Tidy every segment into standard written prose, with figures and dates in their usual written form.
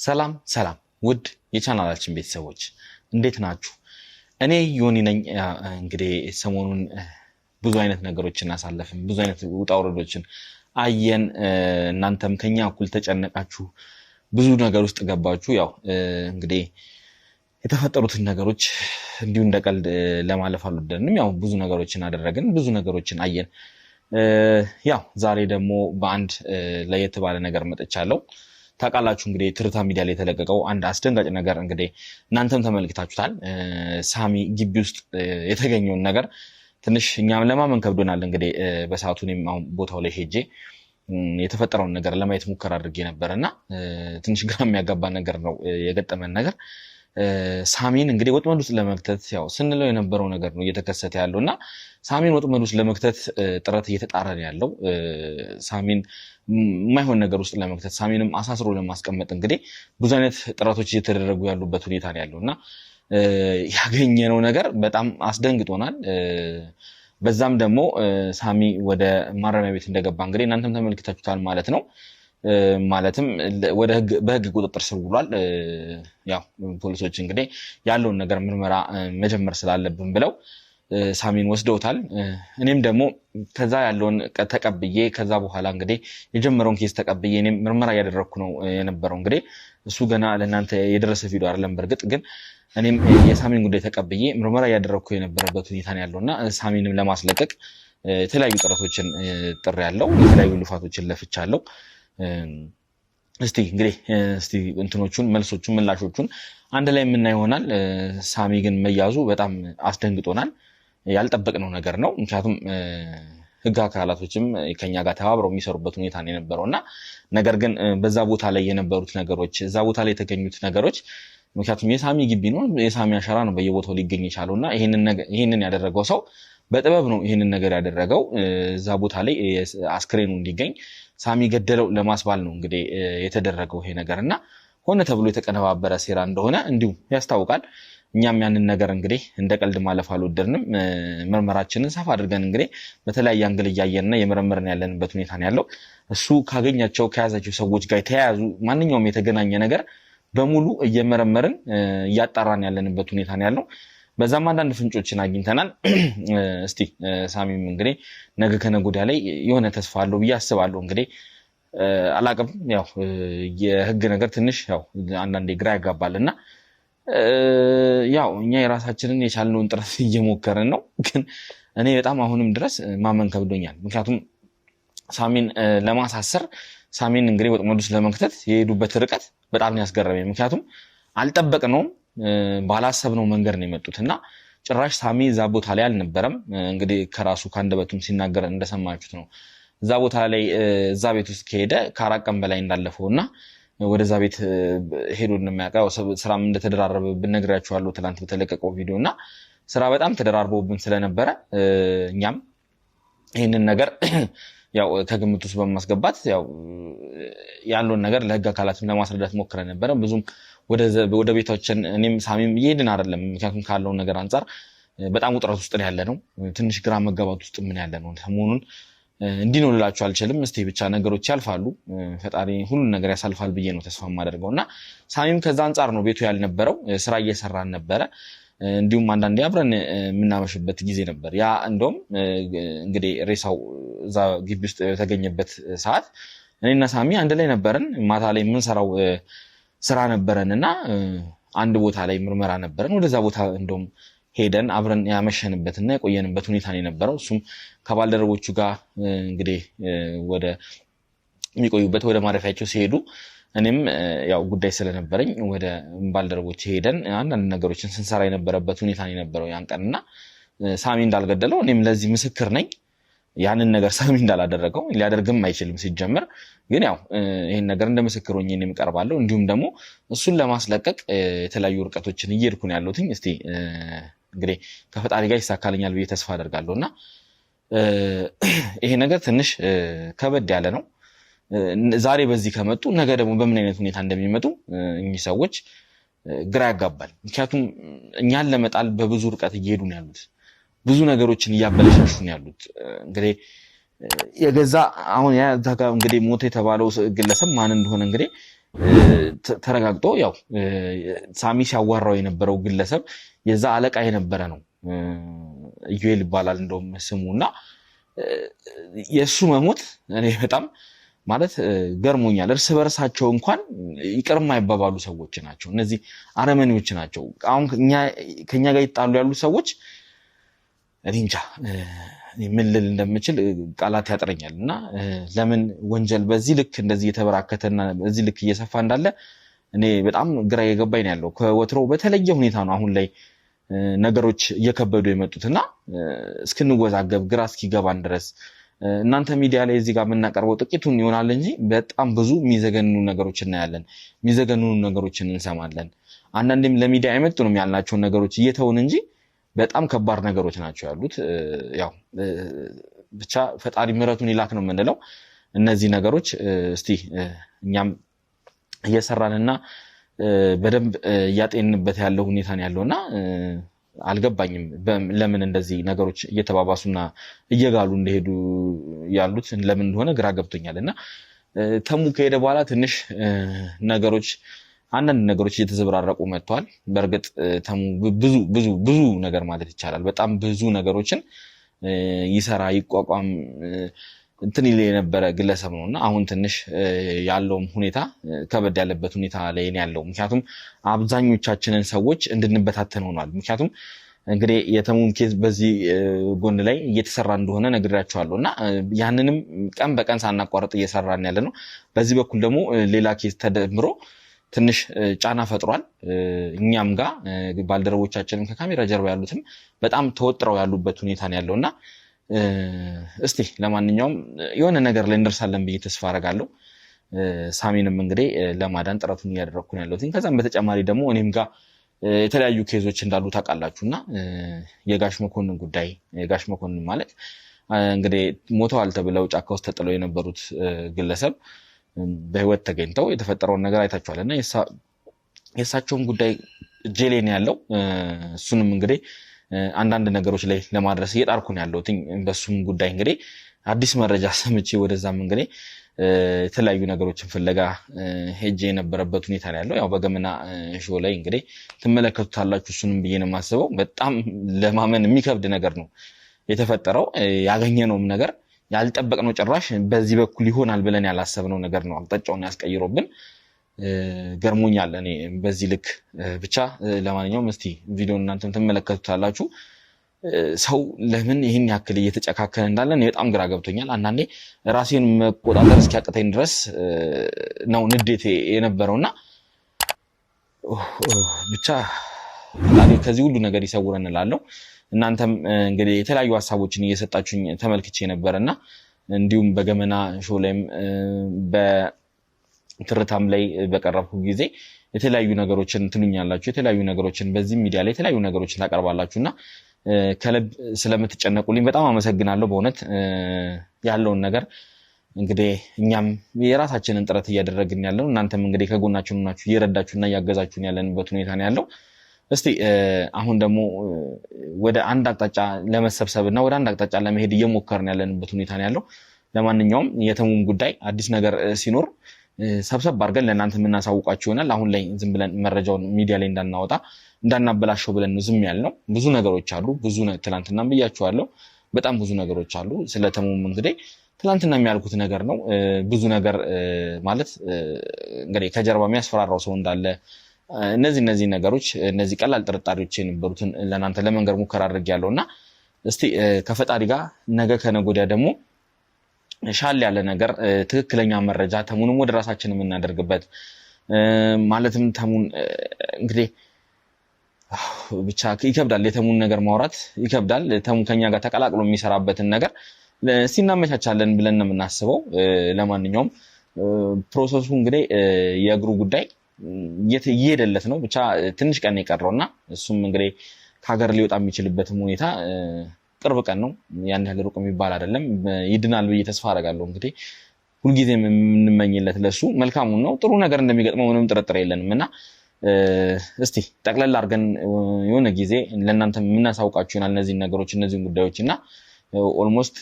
ሰላም ሰላም ውድ የቻናላችን ቤተሰቦች እንዴት ናችሁ? እኔ ዮኒ ነኝ። እንግዲህ ሰሞኑን ብዙ አይነት ነገሮችን አሳለፍን፣ ብዙ አይነት ውጣ ውረዶችን አየን። እናንተም ከኛ እኩል ተጨነቃችሁ፣ ብዙ ነገር ውስጥ ገባችሁ። ያው እንግዲህ የተፈጠሩትን ነገሮች እንዲሁ እንደቀልድ ለማለፍ አልወደድንም። ያው ብዙ ነገሮችን አደረግን፣ ብዙ ነገሮችን አየን። ያው ዛሬ ደግሞ በአንድ ለየት ባለ ነገር መጥቻለሁ። ታውቃላችሁ እንግዲህ ትርታ ሚዲያ ላይ የተለቀቀው አንድ አስደንጋጭ ነገር እንግዲህ እናንተም ተመልክታችሁታል። ሳሚ ግቢ ውስጥ የተገኘውን ነገር ትንሽ እኛም ለማመን ከብዶናል። እንግዲህ በሰዓቱ እኔም አሁን ቦታው ላይ ሄጄ የተፈጠረውን ነገር ለማየት ሙከራ አድርጌ ነበር እና ትንሽ ግራ የሚያጋባ ነገር ነው የገጠመን ነገር። ሳሚን እንግዲህ ወጥመድ ውስጥ ለመክተት ያው ስንለው የነበረው ነገር ነው እየተከሰተ ያለው እና ሳሚን ወጥመድ ውስጥ ለመክተት ጥረት እየተጣረ ነው ያለው። ሳሚን የማይሆን ነገር ውስጥ ለመክተት ሳሚንም አሳስሮ ለማስቀመጥ እንግዲህ ብዙ አይነት ጥረቶች እየተደረጉ ያሉበት ሁኔታ ነው ያለው እና ያገኘነው ነገር በጣም አስደንግጦናል። በዛም ደግሞ ሳሚ ወደ ማረሚያ ቤት እንደገባ እንግዲህ እናንተም ተመልክታችሁታል ማለት ነው። ማለትም በህግ ቁጥጥር ስር ውሏል። ያው ፖሊሶች እንግዲህ ያለውን ነገር ምርመራ መጀመር ስላለብን ብለው ሳሚን ወስደውታል። እኔም ደግሞ ከዛ ያለውን ተቀብዬ ከዛ በኋላ እንግዲህ የጀመረውን ኬስ ተቀብዬ እኔም ምርመራ እያደረግኩ ነው የነበረው። እንግዲህ እሱ ገና ለእናንተ የደረሰ ቪዲዮ አይደለም በእርግጥ ግን እኔም የሳሚን ጉዳይ ተቀብዬ ምርመራ እያደረግኩ የነበረበት ሁኔታ ነው ያለው እና ሳሚንም ለማስለቀቅ የተለያዩ ጥረቶችን ጥሪ ያለው የተለያዩ ልፋቶችን ለፍቻለሁ። እስቲ እንግዲህ እንትኖቹን መልሶቹን ምላሾቹን አንድ ላይ የምናየው ይሆናል። ሳሚ ግን መያዙ በጣም አስደንግጦናል። ያልጠበቅነው ነገር ነው። ምክንያቱም ህግ አካላቶችም ከኛ ጋር ተባብረው የሚሰሩበት ሁኔታ ነው የነበረው እና ነገር ግን በዛ ቦታ ላይ የነበሩት ነገሮች እዛ ቦታ ላይ የተገኙት ነገሮች ምክንያቱም የሳሚ ግቢ ነው፣ የሳሚ አሻራ ነው በየቦታው ሊገኝ የቻለው እና ይህንን ያደረገው ሰው በጥበብ ነው ይህንን ነገር ያደረገው። እዛ ቦታ ላይ አስክሬኑ እንዲገኝ ሳሚ ገደለው ለማስባል ነው እንግዲህ የተደረገው ይሄ ነገር እና ሆነ ተብሎ የተቀነባበረ ሴራ እንደሆነ እንዲሁ ያስታውቃል። እኛም ያንን ነገር እንግዲህ እንደ ቀልድ ማለፍ አልወደድንም። ምርመራችንን ሰፋ አድርገን እንግዲህ በተለያየ አንግል እያየንና የመረመርን ያለንበት ሁኔታ ነው ያለው። እሱ ካገኛቸው ከያዛቸው ሰዎች ጋር የተያያዙ ማንኛውም የተገናኘ ነገር በሙሉ እየመረመርን እያጣራን ያለንበት ሁኔታ ነው ያለው። በዛም አንዳንድ ፍንጮችን አግኝተናል። እስቲ ሳሚም እንግዲህ ነገ ከነገ ወዲያ ላይ የሆነ ተስፋ አለው ብዬ አስባለሁ። እንግዲህ አላቅም ያው የህግ ነገር ትንሽ ያው አንዳንዴ ግራ ያጋባልና ያው እኛ የራሳችንን የቻልነውን ጥረት እየሞከርን ነው። ግን እኔ በጣም አሁንም ድረስ ማመን ከብዶኛል። ምክንያቱም ሳሚን ለማሳሰር ሳሚን እንግዲህ ወጥመድ ውስጥ ለመክተት የሄዱበት ርቀት በጣም ያስገረመኝ። ምክንያቱም አልጠበቅነውም፣ ባላሰብነው መንገድ ነው የመጡት እና ጭራሽ ሳሚ እዛ ቦታ ላይ አልነበረም። እንግዲህ ከራሱ ከአንደበቱም ሲናገር እንደሰማችሁት ነው። እዛ ቦታ ላይ እዛ ቤት ውስጥ ከሄደ ከ4 ቀን በላይ እንዳለፈው እና ወደዛ ቤት ሄዶ እንደሚያውቀው ስራም እንደተደራረበብን ነግራችኋለሁ ትናንት በተለቀቀው ቪዲዮ እና ስራ በጣም ተደራርቦብን ስለነበረ እኛም ይህንን ነገር ያው ከግምት ውስጥ በማስገባት ያው ያለውን ነገር ለህግ አካላትም ለማስረዳት ሞክረን ነበረ። ብዙም ወደ ቤታችን እኔም ሳሚም እየሄድን አይደለም። ምክንያቱም ካለው ነገር አንጻር በጣም ውጥረት ውስጥ ያለ ነው። ትንሽ ግራ መጋባት ውስጥ ምን ያለ ነው። ሰሞኑን እንዲህ ነው ልላችሁ አልችልም። እስቲ ብቻ ነገሮች ያልፋሉ፣ ፈጣሪ ሁሉን ነገር ያሳልፋል ብዬ ነው ተስፋ የማደርገው እና ሳሚም ከዛ አንጻር ነው ቤቱ ያልነበረው። ስራ እየሰራን ነበረ። እንዲሁም አንዳንዴ አብረን የምናመሽበት ጊዜ ነበር። ያ እንደውም እንግዲህ ሬሳው እዛ ግቢ ውስጥ የተገኘበት ሰዓት እኔና ሳሚ አንድ ላይ ነበረን። ማታ ላይ የምንሰራው ስራ ነበረን እና አንድ ቦታ ላይ ምርመራ ነበረን። ወደዛ ቦታ እንደውም ሄደን አብረን ያመሸንበትና የቆየንበት ሁኔታ ነው የነበረው። እሱም ከባልደረቦቹ ጋር እንግዲህ ወደ የሚቆዩበት ወደ ማረፊያቸው ሲሄዱ እኔም ያው ጉዳይ ስለነበረኝ ወደ ባልደረቦች ሄደን አንዳንድ ነገሮችን ስንሰራ የነበረበት ሁኔታ ነው የነበረው ያን ቀንና ሳሚ እንዳልገደለው እኔም ለዚህ ምስክር ነኝ። ያንን ነገር ሳሚ እንዳላደረገው ሊያደርግም አይችልም ሲጀመር። ግን ያው ይሄን ነገር እንደ ምስክር ሆኜ እኔም እቀርባለሁ። እንዲሁም ደግሞ እሱን ለማስለቀቅ የተለያዩ ርቀቶችን እየሄድኩ ነው ያለሁት። እስቲ እንግዲህ ከፈጣሪ ጋር ይሳካልኛል ብዬ ተስፋ አደርጋለሁና ይሄ ነገር ትንሽ ከበድ ያለ ነው። ዛሬ በዚህ ከመጡ ነገ ደግሞ በምን አይነት ሁኔታ እንደሚመጡ እኚህ ሰዎች ግራ ያጋባል። ምክንያቱም እኛን ለመጣል በብዙ ርቀት እየሄዱ ነው ያሉት፣ ብዙ ነገሮችን እያበለሻሹ ነው ያሉት። እንግዲህ የገዛ አሁን ያ እንግዲህ ሞት የተባለው ግለሰብ ማን እንደሆነ እንግዲህ ተረጋግጦ ያው ሳሚ ሲያዋራው የነበረው ግለሰብ የዛ አለቃ የነበረ ነው ኢዩኤል ይባላል እንደውም ስሙና የሱ መሞት እኔ በጣም ማለት ገርሞኛል እርስ በርሳቸው እንኳን ይቅር የማይባባሉ ሰዎች ናቸው እነዚህ አረመኔዎች ናቸው አሁን ከኛ ጋር ይጣሉ ያሉ ሰዎች እኔ እንጃ ምን ልል እንደምችል ቃላት ያጥረኛልና ለምን ወንጀል በዚህ ልክ እንደዚህ የተበራከተና በዚህ ልክ እየሰፋ እንዳለ እኔ በጣም ግራ የገባኝ ነው ያለው ከወትሮው በተለየ ሁኔታ ነው አሁን ላይ ነገሮች እየከበዱ የመጡትና እስክንወዛገብ ግራ እስኪገባን ድረስ እናንተ ሚዲያ ላይ እዚህ ጋር የምናቀርበው ጥቂቱን ይሆናል እንጂ በጣም ብዙ የሚዘገንኑ ነገሮች እናያለን የሚዘገንኑ ነገሮችን እንሰማለን አንዳንዴም ለሚዲያ አይመጡንም ያልናቸውን ነገሮች እየተውን እንጂ በጣም ከባድ ነገሮች ናቸው ያሉት ያው ብቻ ፈጣሪ ምሕረቱን ይላክ ነው የምንለው እነዚህ ነገሮች እስቲ እኛም እየሰራንና በደንብ ያጤንበት ያለው ሁኔታ ነው ያለውና አልገባኝም ለምን እንደዚህ ነገሮች እየተባባሱና እየጋሉ እንደሄዱ ያሉት ለምን እንደሆነ ግራ ገብቶኛልና ተሙ ከሄደ በኋላ ትንሽ ነገሮች አንዳንድ ነገሮች እየተዘበራረቁ መጥተዋል በርግጥ ተሙ ብዙ ነገር ማለት ይቻላል በጣም ብዙ ነገሮችን ይሰራ ይቋቋም እንትን ይለ የነበረ ግለሰብ ነውና አሁን ትንሽ ያለው ሁኔታ ከበድ ያለበት ሁኔታ ላይ ነው ያለው ምክንያቱም አብዛኞቻችንን ሰዎች እንድንበታተን ሆኗል ምክንያቱም እንግዲህ የተሙን ኬዝ በዚህ ጎን ላይ እየተሰራ እንደሆነ ነግራችኋለሁና ያንንም ቀን በቀን ሳናቋርጥ እየሰራን ያለ ነው በዚህ በኩል ደግሞ ሌላ ኬዝ ተደምሮ ትንሽ ጫና ፈጥሯል እኛም ጋር ባልደረቦቻችንም ከካሜራ ጀርባ ያሉትም በጣም ተወጥረው ያሉበት ሁኔታ ነው ያለውና እስቲ ለማንኛውም የሆነ ነገር ላይ እንደርሳለን ብዬ ተስፋ አደርጋለሁ ሳሚንም እንግዲህ ለማዳን ጥረቱን እያደረኩ ነው ያለሁት ከዛም በተጨማሪ ደግሞ እኔም ጋር የተለያዩ ኬዞች እንዳሉ ታውቃላችሁና የጋሽ መኮንን ጉዳይ የጋሽ መኮንን ማለት እንግዲህ ሞተዋል ተብለው ጫካ ውስጥ ተጥለው የነበሩት ግለሰብ በህይወት ተገኝተው የተፈጠረውን ነገር አይታችኋልና የእሳቸውን ጉዳይ ጄሌን ያለው እሱንም እንግዲህ አንዳንድ ነገሮች ላይ ለማድረስ እየጣርኩ ነው ያለሁት በሱም ጉዳይ እንግዲህ አዲስ መረጃ ሰምቼ ወደዛም እንግዲህ የተለያዩ ነገሮችን ፍለጋ ሄጄ የነበረበት ሁኔታ ነው ያለው ያው በገመና ሾው ላይ እንግዲህ ትመለከቱታላችሁ እሱንም ብዬ ነው የማስበው በጣም ለማመን የሚከብድ ነገር ነው የተፈጠረው ያገኘነውም ነገር ያልጠበቅነው ጭራሽ በዚህ በኩል ይሆናል ብለን ያላሰብነው ነገር ነው አቅጣጫውን ያስቀይሮብን ገርሞኛል እኔ በዚህ ልክ ብቻ ለማንኛውም እስቲ ቪዲዮ እናንተም ትመለከቱታላችሁ ሰው ለምን ይሄን ያክል እየተጨካከለ እንዳለ በጣም ግራ ገብቶኛል አንዳንዴ ራሴን መቆጣጠር እስኪያቅተኝ ድረስ ነው ንዴቴ የነበረውና ብቻ ከዚህ ሁሉ ነገር ይሰውረን እላለሁ እናንተም እንግዲህ የተለያዩ ሐሳቦችን እየሰጣችሁኝ ተመልክቼ ነበርና እንዲሁም በገመና ሾው ላይም በትርታም ላይ በቀረብኩ ጊዜ የተለያዩ ነገሮችን ትሉኛላችሁ የተለያዩ ነገሮችን በዚህ ሚዲያ ላይ የተለያዩ ነገሮችን ታቀርባላችሁና ከልብ ስለምትጨነቁልኝ በጣም አመሰግናለሁ በእውነት ያለውን ነገር እንግዲህ እኛም የራሳችንን ጥረት እያደረግን ያለው እናንተም እንግዲህ ከጎናችን ሆናችሁ እየረዳችሁና እያገዛችሁን ያለንበት ሁኔታ ነው ያለው እስቲ አሁን ደግሞ ወደ አንድ አቅጣጫ ለመሰብሰብና ወደ አንድ አቅጣጫ ለመሄድ እየሞከርን ያለንበት ሁኔታ ነው ያለው ለማንኛውም የተሙም ጉዳይ አዲስ ነገር ሲኖር ሰብሰብ አድርገን ለእናንተ የምናሳውቃችሁ ይሆናል አሁን ላይ ዝም ብለን መረጃውን ሚዲያ ላይ እንዳናወጣ እንዳናበላሸው ብለን ነው ዝም ያልነው ብዙ ነገሮች አሉ ብዙ ትላንትናም ብያችኋለሁ በጣም ብዙ ነገሮች አሉ ስለተሙም እንግዲህ ትላንትና የሚያልኩት ነገር ነው ብዙ ነገር ማለት እንግዲህ ከጀርባ የሚያስፈራራው ሰው እንዳለ እነዚህ ነገሮች እነዚህ ቀላል ጥርጣሬዎች የነበሩትን ለእናንተ ለመንገር ሙከራ አድርጌያለሁና እስቲ ከፈጣሪ ጋር ነገ ከነገ ወዲያ ደግሞ ሻል ያለ ነገር ትክክለኛ መረጃ ተሙንም ወደ ራሳችን የምናደርግበት ማለትም ተሙን እንግዲህ ብቻ ይከብዳል የተሙን ነገር ማውራት ይከብዳል ተሙ ከኛ ጋር ተቀላቅሎ የሚሰራበትን ነገር ሲናመቻቻለን ብለን ነው የምናስበው ለማንኛውም ፕሮሰሱ እንግዲህ የእግሩ ጉዳይ እየሄደለት ነው ብቻ ትንሽ ቀን የቀረውና እሱም እንግዲህ ከሀገር ሊወጣ የሚችልበትም ሁኔታ ቅርብ ቀን ነው ያን ያህል ሩቅ የሚባል አይደለም ይድናል ብዬ ተስፋ አደርጋለሁ እንግዲህ ሁልጊዜም የምንመኝለት ለሱ መልካሙን ነው ጥሩ ነገር እንደሚገጥመው ምንም ጥርጥር የለንምና እስቲ ጠቅለል አድርገን የሆነ ጊዜ ለእናንተ የምናሳውቃችሁ ይሆናል እነዚህ ነገሮች እነዚህ ጉዳዮችና ኦልሞስት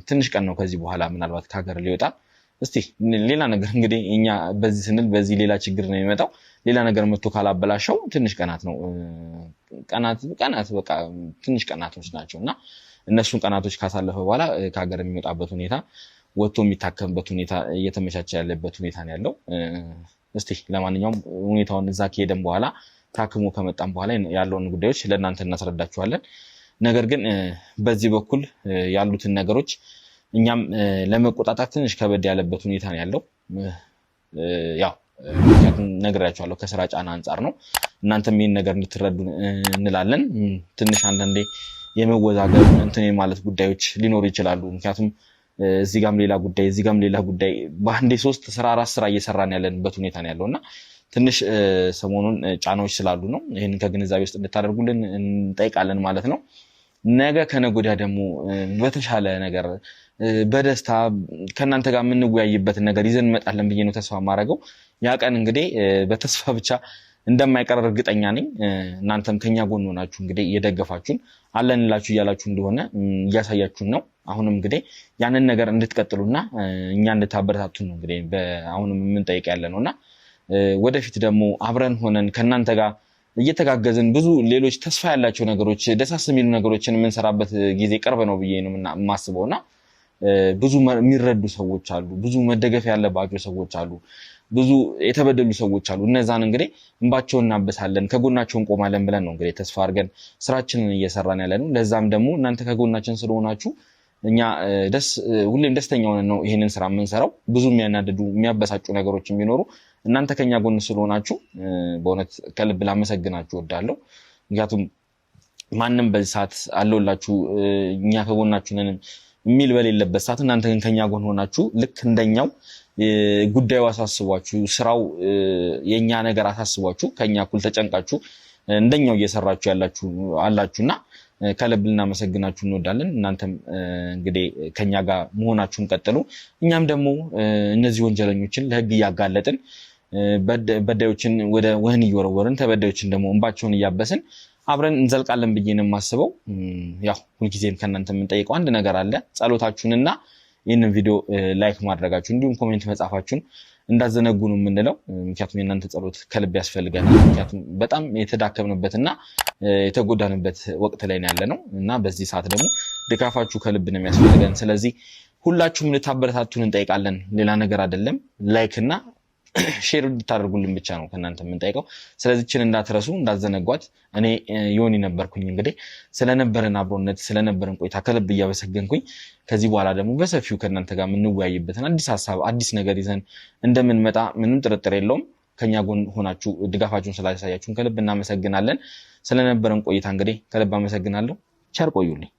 ትንሽ ቀን ነው ከዚህ በኋላ ምናልባት ከሀገር ሊወጣ እስቲ ሌላ ነገር እንግዲህ እኛ በዚህ ስንል በዚህ ሌላ ችግር ነው የሚመጣው ሌላ ነገር መጥቶ ካላበላሸው ትንሽ ቀናት ነው ቀናት በቃ ትንሽ ቀናቶች ናቸውና እነሱን ቀናቶች ካሳለፈ በኋላ ከሀገር የሚወጣበት ሁኔታ ወጥቶ የሚታከምበት ሁኔታ እየተመቻቸ ያለበት ሁኔታ ነው ያለው እስቲ ለማንኛውም ሁኔታውን እዛ ከሄደን በኋላ ታክሞ ከመጣን በኋላ ያለውን ጉዳዮች ለእናንተ እናስረዳችኋለን ነገር ግን በዚህ በኩል ያሉትን ነገሮች እኛም ለመቆጣጣት ትንሽ ከበድ ያለበት ሁኔታ ነው ያለው ያው ነግራችኋለሁ ከስራ ጫና አንፃር ነው እናንተም ይሄን ነገር እንድትረዱ እንላለን ትንሽ አንዳንዴ የመወዛገብ እንትን ማለት ጉዳዮች ሊኖሩ ይችላሉ ምክንያቱም እዚህ ጋም ሌላ ጉዳይ እዚህ ጋም ሌላ ጉዳይ በአንዴ 3 ስራ 4 ስራ እየሰራን ያለንበት ሁኔታ ነው ያለውና ትንሽ ሰሞኑን ጫናዎች ስላሉ ነው ይሄን ከግንዛቤ ውስጥ እንድታደርጉልን እንጠይቃለን ማለት ነው ነገ ከነጎዳ ደግሞ በተሻለ ነገር በደስታ ከናንተ ጋር የምንወያይበት ነገር ይዘን እንመጣለን ብዬ ነው ተስፋ ማድረገው ያ ቀን እንግዲህ በተስፋ ብቻ እንደማይቀር እርግጠኛ ነኝ እናንተም ከኛ ጎን ሆናችሁ እንግዲህ እየደገፋችሁን አለንላችሁ እያላችሁ እንደሆነ እያሳያችሁን ነው አሁንም እንግዲህ ያንን ነገር እንድትቀጥሉና እኛ እንድታበረታቱን ነው እንግዲህ አሁንም የምንጠይቅ ያለነውና ወደፊት ደግሞ አብረን ሆነን ከናንተ ጋር እየተጋገዝን ብዙ ሌሎች ተስፋ ያላቸው ነገሮች ደሳስ የሚሉ ነገሮችን የምንሰራበት ጊዜ ቅርብ ነው ብዬ ነው የማስበውና ብዙ የሚረዱ ሰዎች አሉ ብዙ መደገፍ ያለባቸው ሰዎች አሉ ብዙ የተበደሉ ሰዎች አሉ እነዛን እንግዲህ እንባቸውን እናበሳለን ከጎናቸው እንቆማለን ብለን ነው እንግዲህ ተስፋ አድርገን ስራችንን እየሰራን ያለነው ለዛም ደግሞ እናንተ ከጎናችን ስለሆናችሁ እኛ ሁሌም ደስተኛ ሆነን ነው ይሄንን ስራ የምንሰራው ብዙ የሚያናድዱ የሚያበሳጩ ነገሮች የሚኖሩ እናንተ ከኛ ጎን ስለሆናችሁ በእውነት ከልብ ላመሰግናችሁ እወዳለሁ ምክንያቱም ማንንም በዚህ ሰዓት አለውላችሁ እኛ ከጎናችሁ ነን የሚል በሌለበት ሰዓት እናንተ ግን ከኛ ጎን ሆናችሁ ልክ እንደኛው ጉዳዩ አሳስቧችሁ ስራው የኛ ነገር አሳስቧችሁ ከኛ እኩል ተጨንቃችሁ እንደኛው እየሰራችሁ ያላችሁ አላችሁና ከልብ ልናመሰግናችሁ እንወዳለን እናንተም እንግዲህ ከኛ ጋር መሆናችሁን ቀጥሉ እኛም ደግሞ እነዚህ ወንጀለኞችን ለህግ ያጋለጥን በዳዮችን ወደ ወህኒ እየወረወርን ተበዳዮችን ደግሞ እንባቸውን እያበስን አብረን እንዘልቃለን ብዬ ነው የማስበው ያው ሁልጊዜም ከናንተ የምንጠይቀው አንድ ነገር አለ ጸሎታችሁንና ይህንን ቪዲዮ ላይክ ማድረጋችሁ እንዲሁም ኮሜንት መጻፋችሁን እንዳዘነጉ ነው የምንለው ምክንያቱም የእናንተ ጸሎት ከልብ ያስፈልገናል ምክንያቱም በጣም የተዳከምንበትና የተጎዳንበት ወቅት ላይ ነው ያለነው እና በዚህ ሰዓት ደግሞ ድጋፋችሁ ከልብ ነው የሚያስፈልገን ስለዚህ ሁላችሁም ልታበረታቱን እንጠይቃለን ሌላ ነገር አይደለም ላይክ እና ሼር እንድታደርጉልን ብቻ ነው ከናንተ የምንጠይቀው ስለዚህችን እንዳትረሱ እንዳዘነጓት እኔ ዮኒ ነበርኩኝ እንግዲህ ስለነበረን አብሮነት ስለነበረን ቆይታ ከልብ እያመሰገንኩኝ ከዚህ በኋላ ደግሞ በሰፊው ከናንተ ጋር የምንወያይበትን አዲስ ሐሳብ አዲስ ነገር ይዘን እንደምንመጣ ምንም ጥርጥር የለውም ከኛ ጎን ሆናችሁ ድጋፋችሁን ስላሳያችሁን ከልብ እናመሰግናለን ስለነበረን ቆይታ እንግዲህ ከልብ አመሰግናለሁ ቸር ቆዩልኝ